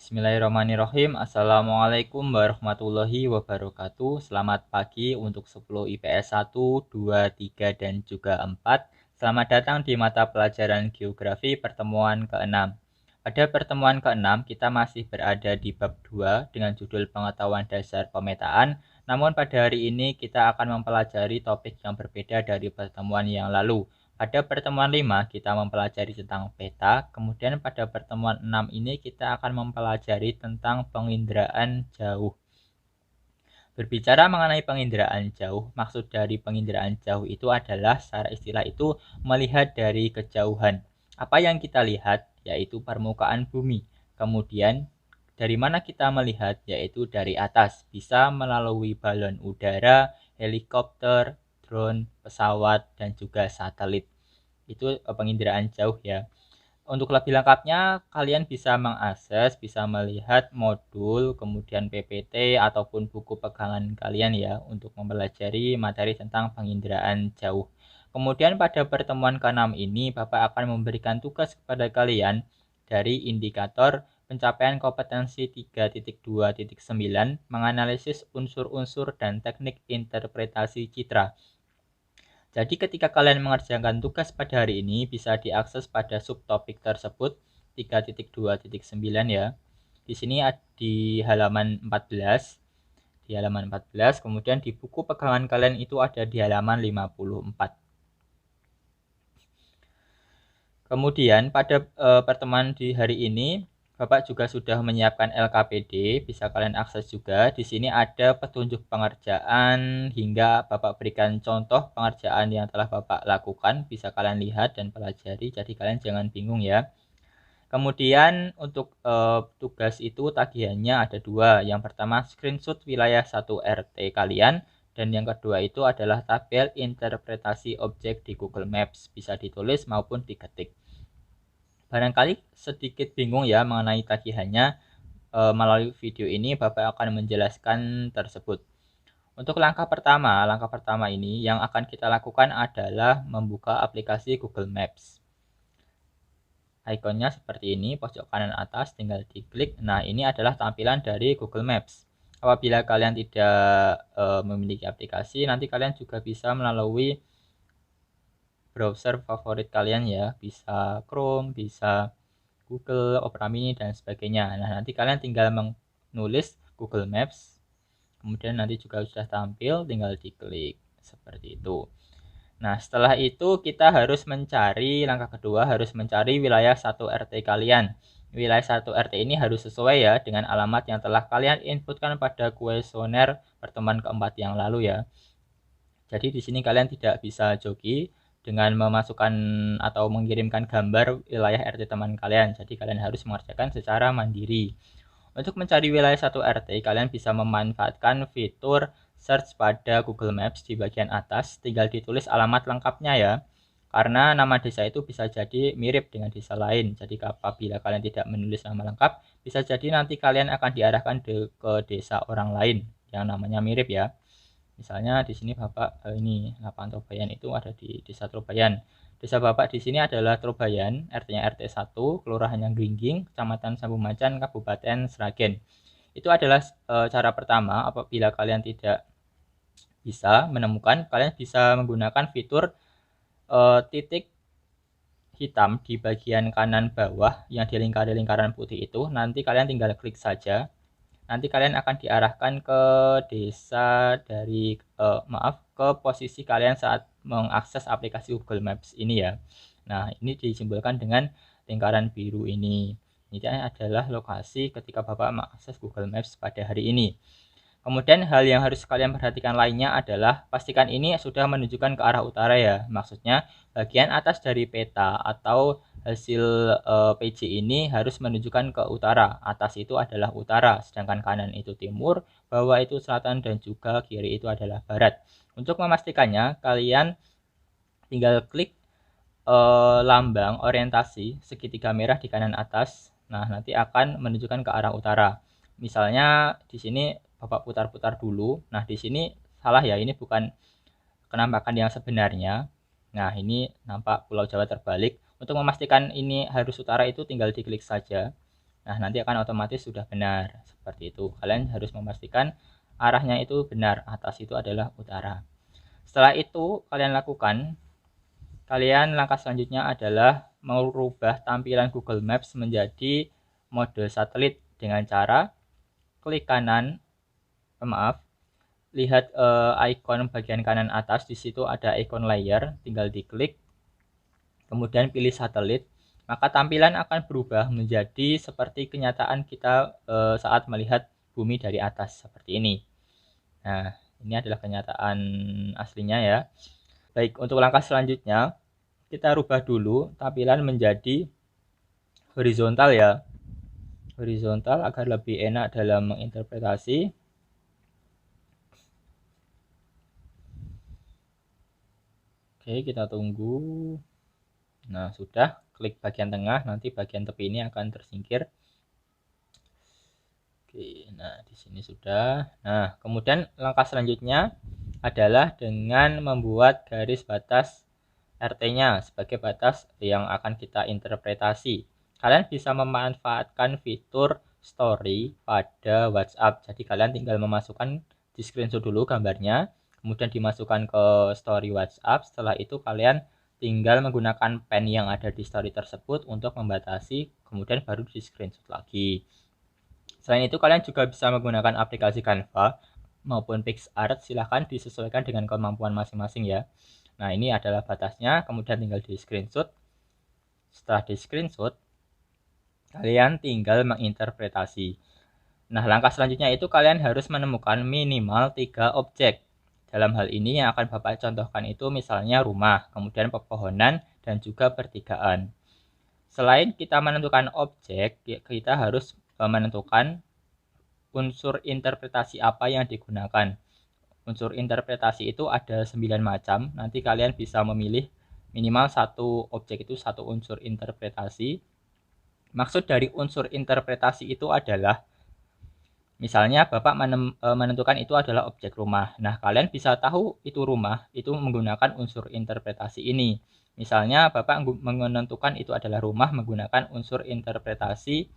Bismillahirrahmanirrahim. Assalamualaikum warahmatullahi wabarakatuh. Selamat pagi untuk 10 IPS 1, 2, 3, dan juga 4. Selamat datang di mata pelajaran Geografi pertemuan ke-6. Pada pertemuan ke-6, kita masih berada di bab 2 dengan judul Pengetahuan Dasar Pemetaan. Namun pada hari ini kita akan mempelajari topik yang berbeda dari pertemuan yang lalu. Pada pertemuan 5 kita mempelajari tentang peta, kemudian pada pertemuan 6 ini kita akan mempelajari tentang penginderaan jauh. Berbicara mengenai penginderaan jauh, maksud dari penginderaan jauh itu adalah secara istilah itu melihat dari kejauhan. Apa yang kita lihat yaitu permukaan bumi. Kemudian dari mana kita melihat yaitu dari atas, bisa melalui balon udara, helikopter, drone, pesawat, dan juga satelit. Itu penginderaan jauh ya. Untuk lebih lengkapnya, kalian bisa mengakses, bisa melihat modul, kemudian PPT, ataupun buku pegangan kalian ya, untuk mempelajari materi tentang penginderaan jauh. Kemudian pada pertemuan ke-6 ini, Bapak akan memberikan tugas kepada kalian dari indikator pencapaian kompetensi 3.2.9, menganalisis unsur-unsur dan teknik interpretasi citra. Jadi ketika kalian mengerjakan tugas pada hari ini bisa diakses pada subtopik tersebut 3.2.9 ya. Di sini di halaman 14. Di halaman 14, kemudian di buku pegangan kalian itu ada di halaman 54. Kemudian pada pertemuan di hari ini Bapak juga sudah menyiapkan LKPD, bisa kalian akses juga. Di sini ada petunjuk pengerjaan hingga Bapak berikan contoh pengerjaan yang telah Bapak lakukan, bisa kalian lihat dan pelajari, jadi kalian jangan bingung ya. Kemudian untuk tugas itu tagihannya ada dua. Yang pertama screenshot wilayah 1 RT kalian, dan yang kedua itu adalah tabel interpretasi objek di Google Maps, bisa ditulis maupun diketik. Barangkali sedikit bingung ya mengenai tagihannya, melalui video ini Bapak akan menjelaskan tersebut. Untuk langkah pertama ini yang akan kita lakukan adalah membuka aplikasi Google Maps. Ikonnya seperti ini, pojok kanan atas tinggal diklik. Nah, ini adalah tampilan dari Google Maps. Apabila kalian tidak memiliki aplikasi, nanti kalian juga bisa melalui browser favorit kalian ya, bisa Chrome, bisa Google, Opera Mini, dan sebagainya. Nah, nanti kalian tinggal menulis Google Maps, kemudian nanti juga sudah tampil, tinggal diklik seperti itu. Nah, setelah itu kita harus mencari, langkah kedua harus mencari wilayah 1 RT kalian. Wilayah 1 RT ini harus sesuai ya dengan alamat yang telah kalian inputkan pada kuesioner pertemuan keempat yang lalu ya. Jadi di sini kalian tidak bisa joki dengan memasukkan atau mengirimkan gambar wilayah RT teman kalian. Jadi kalian harus mengerjakan secara mandiri. Untuk mencari wilayah 1 RT, kalian bisa memanfaatkan fitur search pada Google Maps di bagian atas. Tinggal ditulis alamat lengkapnya ya. Karena nama desa itu bisa jadi mirip dengan desa lain. Jadi apabila kalian tidak menulis nama lengkap, bisa jadi nanti kalian akan diarahkan ke desa orang lain yang namanya mirip ya. Misalnya di sini Bapak ini lapangan Trobayan itu ada di Desa Trobayan. Desa Bapak di sini adalah Trobayan, RT-nya RT 1, Kelurahannya Gringging, Kecamatan Sambumacan, Kabupaten Sragen. Itu adalah cara pertama. Apabila kalian tidak bisa menemukan, kalian bisa menggunakan fitur titik hitam di bagian kanan bawah yang dilingkari lingkaran putih itu. Nanti kalian tinggal klik saja. Nanti kalian akan diarahkan ke desa dari ke posisi kalian saat mengakses aplikasi Google Maps ini ya. Nah, ini disimbolkan dengan lingkaran biru ini. Ini adalah lokasi ketika Bapak mengakses Google Maps pada hari ini. Kemudian hal yang harus kalian perhatikan lainnya adalah pastikan ini sudah menunjukkan ke arah utara ya. Maksudnya bagian atas dari peta atau hasil PJ ini harus menunjukkan ke utara. Atas itu adalah utara, sedangkan kanan itu timur, bawah itu selatan, dan juga kiri itu adalah barat. Untuk memastikannya, kalian tinggal klik lambang orientasi segitiga merah di kanan atas. Nah, nanti akan menunjukkan ke arah utara. Misalnya di sini Bapak putar-putar dulu. Nah, di sini salah ya, ini bukan penampakan yang sebenarnya. Nah, ini nampak Pulau Jawa terbalik. Untuk memastikan ini harus utara itu tinggal diklik saja. Nah, nanti akan otomatis sudah benar. Seperti itu. Kalian harus memastikan arahnya itu benar. Atas itu adalah utara. Setelah itu kalian lakukan, langkah selanjutnya adalah merubah tampilan Google Maps menjadi mode satelit dengan cara klik kanan, lihat ikon bagian kanan atas, di situ ada ikon layer, tinggal diklik, kemudian pilih satelit, maka tampilan akan berubah menjadi seperti kenyataan kita saat melihat bumi dari atas seperti ini. Nah, ini adalah kenyataan aslinya ya. Baik, untuk langkah selanjutnya kita rubah dulu tampilan menjadi horizontal ya. Horizontal agar lebih enak dalam menginterpretasi. Oke, kita tunggu. Nah, sudah, klik bagian tengah, nanti bagian tepi ini akan tersingkir. Oke, nah di sini sudah. Nah, kemudian langkah selanjutnya adalah dengan membuat garis batas RT-nya sebagai batas yang akan kita interpretasi. Kalian bisa memanfaatkan fitur story pada WhatsApp. Jadi kalian tinggal memasukkan di screenshot dulu gambarnya, kemudian dimasukkan ke story WhatsApp. Setelah itu kalian tinggal menggunakan pen yang ada di story tersebut untuk membatasi, kemudian baru di screenshot lagi. Selain itu kalian juga bisa menggunakan aplikasi Canva maupun PixArt, silahkan disesuaikan dengan kemampuan masing-masing ya. Nah, ini adalah batasnya, kemudian tinggal di screenshot. Setelah di screenshot, kalian tinggal menginterpretasi. Nah, langkah selanjutnya itu kalian harus menemukan minimal 3 objek. Dalam hal ini yang akan Bapak contohkan itu misalnya rumah, kemudian pepohonan, dan juga pertigaan. Selain kita menentukan objek, kita harus menentukan unsur interpretasi apa yang digunakan. Unsur interpretasi itu ada 9 macam. Nanti kalian bisa memilih minimal satu objek itu satu unsur interpretasi. Maksud dari unsur interpretasi itu adalah misalnya Bapak menentukan itu adalah objek rumah. Nah, kalian bisa tahu itu rumah itu menggunakan unsur interpretasi ini. Misalnya Bapak menentukan itu adalah rumah menggunakan unsur interpretasi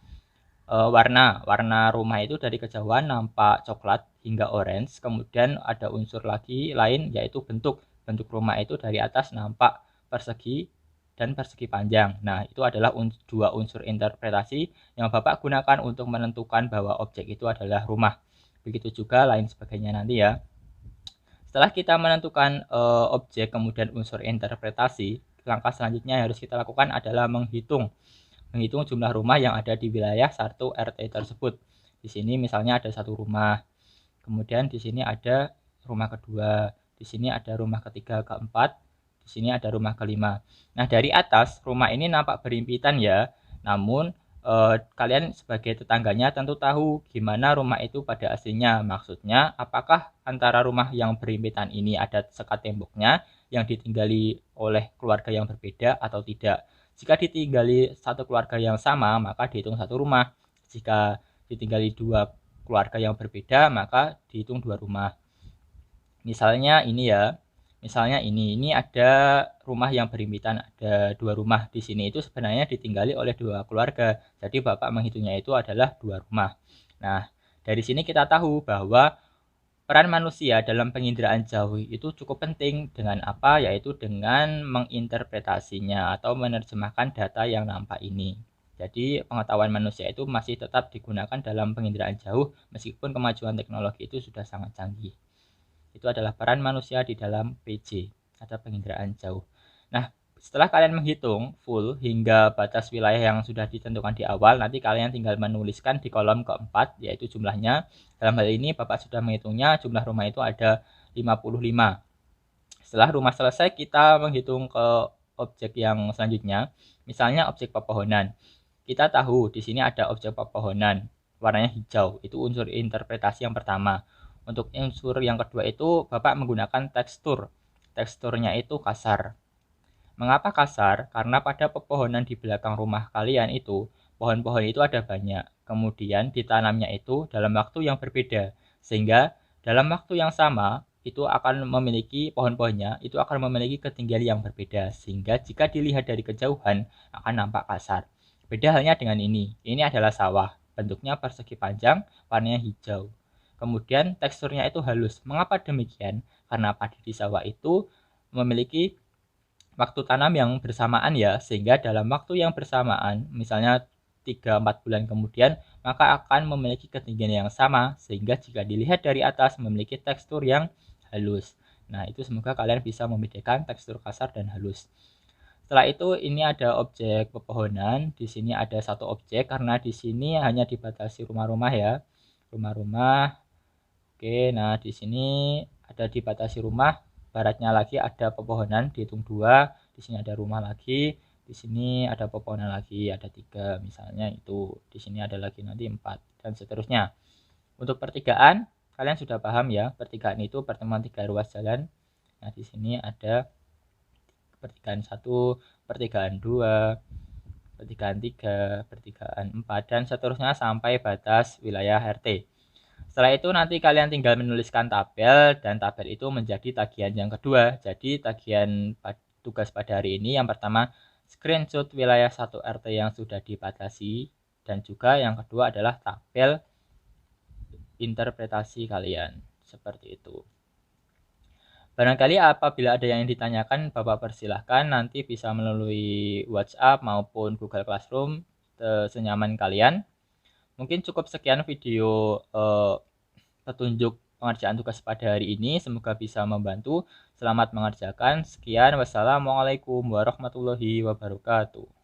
warna rumah itu dari kejauhan nampak coklat hingga orange, kemudian ada unsur lagi lain yaitu bentuk rumah itu dari atas nampak persegi dan persegi panjang. Nah, itu adalah dua unsur interpretasi yang Bapak gunakan untuk menentukan bahwa objek itu adalah rumah. Begitu juga lain sebagainya nanti ya. Setelah kita menentukan objek kemudian unsur interpretasi, langkah selanjutnya yang harus kita lakukan adalah menghitung jumlah rumah yang ada di wilayah 1 RT tersebut. Di sini misalnya ada satu rumah, kemudian di sini ada rumah kedua, di sini ada rumah ketiga, keempat, di sini ada rumah kelima. Nah, dari atas rumah ini nampak berimpitan ya, namun kalian sebagai tetangganya tentu tahu gimana rumah itu pada aslinya. Maksudnya, apakah antara rumah yang berimpitan ini ada sekat temboknya yang ditinggali oleh keluarga yang berbeda atau tidak. Jika ditinggali satu keluarga yang sama, maka dihitung satu rumah. Jika ditinggali dua keluarga yang berbeda, maka dihitung dua rumah. Misalnya ini ya, ini ada rumah yang berimpitan, ada dua rumah di sini itu sebenarnya ditinggali oleh dua keluarga. Jadi Bapak menghitungnya itu adalah dua rumah. Nah, dari sini kita tahu bahwa peran manusia dalam penginderaan jauh itu cukup penting dengan apa? Yaitu dengan menginterpretasinya atau menerjemahkan data yang nampak ini. Jadi pengetahuan manusia itu masih tetap digunakan dalam penginderaan jauh meskipun kemajuan teknologi itu sudah sangat canggih. Itu adalah peran manusia di dalam PJ atau penginderaan jauh. Nah, setelah kalian menghitung full hingga batas wilayah yang sudah ditentukan di awal, nanti kalian tinggal menuliskan di kolom keempat, yaitu jumlahnya. Dalam hal ini Bapak sudah menghitungnya, jumlah rumah itu ada 55. Setelah rumah selesai, kita menghitung ke objek yang selanjutnya. Misalnya objek pepohonan. Kita tahu di sini ada objek pepohonan, warnanya hijau. Itu unsur interpretasi yang pertama. Untuk unsur yang kedua itu Bapak menggunakan tekstur. Teksturnya itu kasar. Mengapa kasar? Karena pada pepohonan di belakang rumah kalian itu, pohon-pohon itu ada banyak. Kemudian ditanamnya itu dalam waktu yang berbeda. Sehingga dalam waktu yang sama, itu akan memiliki pohon-pohonnya, itu akan memiliki ketinggian yang berbeda. Sehingga jika dilihat dari kejauhan, akan nampak kasar. Beda halnya dengan ini. Ini adalah sawah. Bentuknya persegi panjang, warnanya hijau. Kemudian teksturnya itu halus. Mengapa demikian? Karena padi di sawah itu memiliki waktu tanam yang bersamaan ya, sehingga dalam waktu yang bersamaan, misalnya 3-4 bulan kemudian, maka akan memiliki ketinggian yang sama, sehingga jika dilihat dari atas memiliki tekstur yang halus. Nah, itu semoga kalian bisa membedakan tekstur kasar dan halus. Setelah itu ini ada objek pepohonan. Di sini ada satu objek karena di sini hanya dibatasi rumah-rumah ya. Rumah-rumah. Oke, nah di sini ada dibatasi rumah. Baratnya lagi ada pepohonan, dihitung 2. Di sini ada rumah lagi. Di sini ada pepohonan lagi, ada 3 misalnya itu. Di sini ada lagi nanti 4 dan seterusnya. Untuk pertigaan, kalian sudah paham ya. Pertigaan itu pertemuan 3 ruas jalan. Nah, di sini ada pertigaan 1, pertigaan 2, pertigaan 3, pertigaan 4, dan seterusnya sampai batas wilayah RT. Setelah itu nanti kalian tinggal menuliskan tabel, dan tabel itu menjadi tagihan yang kedua. Jadi tagihan tugas pada hari ini yang pertama screenshot wilayah 1 RT yang sudah dibatasi, dan juga yang kedua adalah tabel interpretasi kalian. Seperti itu. Barangkali apabila ada yang ditanyakan, Bapak persilahkan nanti bisa melalui WhatsApp maupun Google Classroom senyaman kalian. Mungkin cukup sekian video petunjuk pengerjaan tugas pada hari ini. Semoga bisa membantu. Selamat mengerjakan. Sekian. Wassalamualaikum warahmatullahi wabarakatuh.